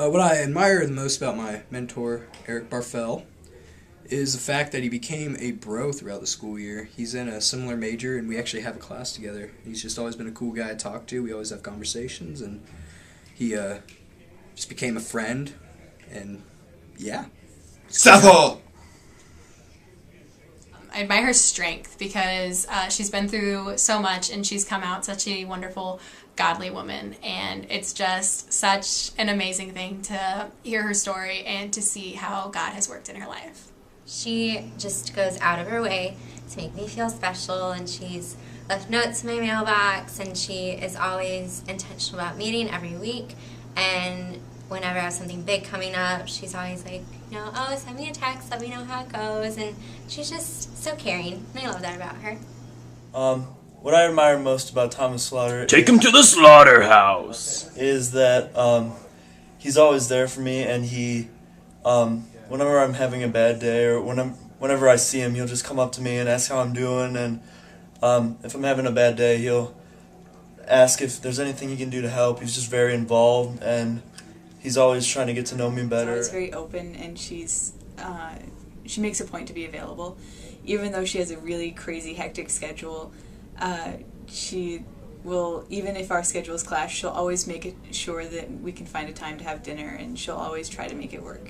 What I admire the most about my mentor, Eric Barfell, is the fact that he became a bro throughout the school year. He's in a similar major, and we actually have a class together. He's just always been a cool guy to talk to. We always have conversations, and he just became a friend, and yeah. Sethel! I admire her strength because she's been through so much and she's come out such a wonderful, godly woman. And it's just such an amazing thing to hear her story and to see how God has worked in her life. She just goes out of her way to make me feel special, and she's left notes in my mailbox, and she is always intentional about meeting every week. And whenever I have something big coming up, she's always like, oh, send me a text, let me know how it goes. And she's just so caring, and I love that about her. What I admire most about Thomas Slaughter Take him to the slaughterhouse! is that he's always there for me, and he, whenever I'm having a bad day or whenever I see him, he'll just come up to me and ask how I'm doing, and if I'm having a bad day, he'll ask if there's anything he can do to help. He's just very involved, and he's always trying to get to know me better. She's very open, and she makes a point to be available. Even though she has a really crazy, hectic schedule, she will, even if our schedules clash, she'll always make it sure that we can find a time to have dinner, and she'll always try to make it work.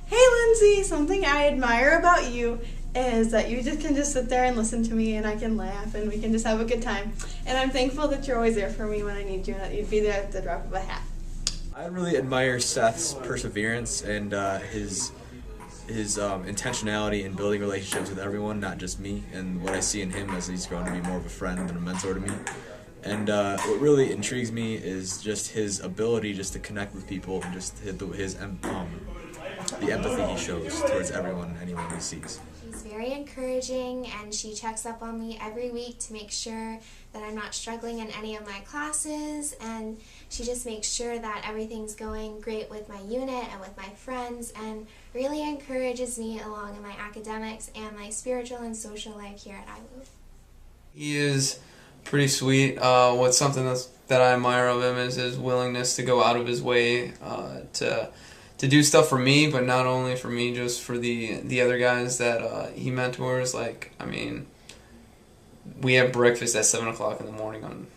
Hey Lindsay, something I admire about you is that you just can just sit there and listen to me, and I can laugh, and we can just have a good time. And I'm thankful that you're always there for me when I need you, and that you'd be there at the drop of a hat. I really admire Seth's perseverance and his intentionality in building relationships with everyone, not just me, and what I see in him as he's grown to be more of a friend and a mentor to me. And what really intrigues me is just his ability just to connect with people and just the empathy he shows towards everyone and anyone he sees. She's very encouraging, and she checks up on me every week to make sure that I'm not struggling in any of my classes, and she just makes sure that everything's going great with my unit and with my friends, and really encourages me along in my academics and my spiritual and social life here at IWU. He is pretty sweet. What's something that I admire of him is his willingness to go out of his way to do stuff for me, but not only for me, just for the other guys that he mentors. Like, I mean, we have breakfast at 7 o'clock in the morning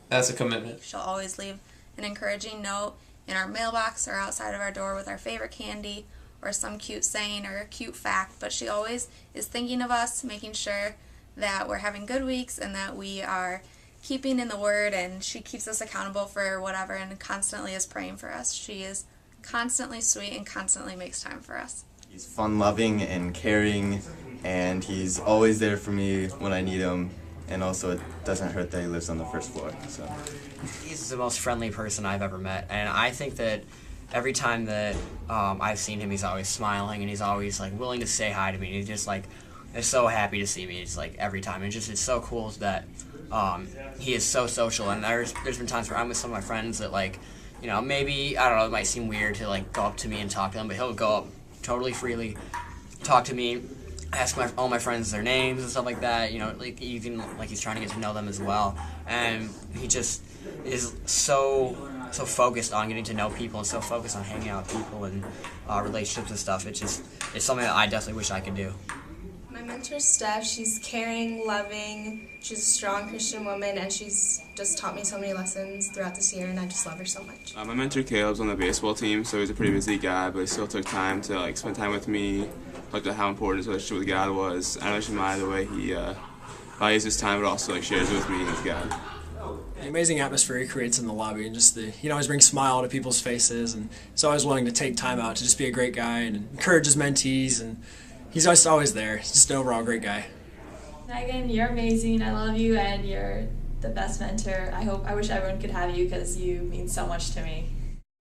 that's a commitment. She'll always leave an encouraging note in our mailbox or outside of our door with our favorite candy or some cute saying or a cute fact, but she always is thinking of us, making sure that we're having good weeks and that we are keeping in the Word, and she keeps us accountable for whatever and constantly is praying for us. She is constantly sweet and constantly makes time for us. He's fun-loving and caring, and he's always there for me when I need him, and also it doesn't hurt that he lives on the first floor. So he's the most friendly person I've ever met, and I think that every time that I've seen him, he's always smiling, and he's always willing to say hi to me. He's just is so happy to see me. It's every time. It's so cool that he is so social, and there's been times where I'm with some of my friends that maybe, I don't know, it might seem weird to go up to me and talk to them, but he'll go up totally freely, talk to me, ask all my friends their names and stuff like that, even he's trying to get to know them as well. And he just is so focused on getting to know people and so focused on hanging out with people and relationships and stuff. It's something that I definitely wish I could do. My mentor, Steph, she's caring, loving, she's a strong Christian woman, and she's just taught me so many lessons throughout this year, and I just love her so much. My mentor, Caleb's on the baseball team, so he's a pretty busy guy, but he still took time to spend time with me, looked at how important his relationship with God was. I really admire the way he values his time, but also shares it with me and with God. The amazing atmosphere he creates in the lobby, and just he always brings a smile to people's faces, and he's always willing to take time out to just be a great guy and encourage his mentees, and he's just always there. He's just an overall great guy. Megan, you're amazing. I love you, and you're the best mentor. I wish everyone could have you because you mean so much to me.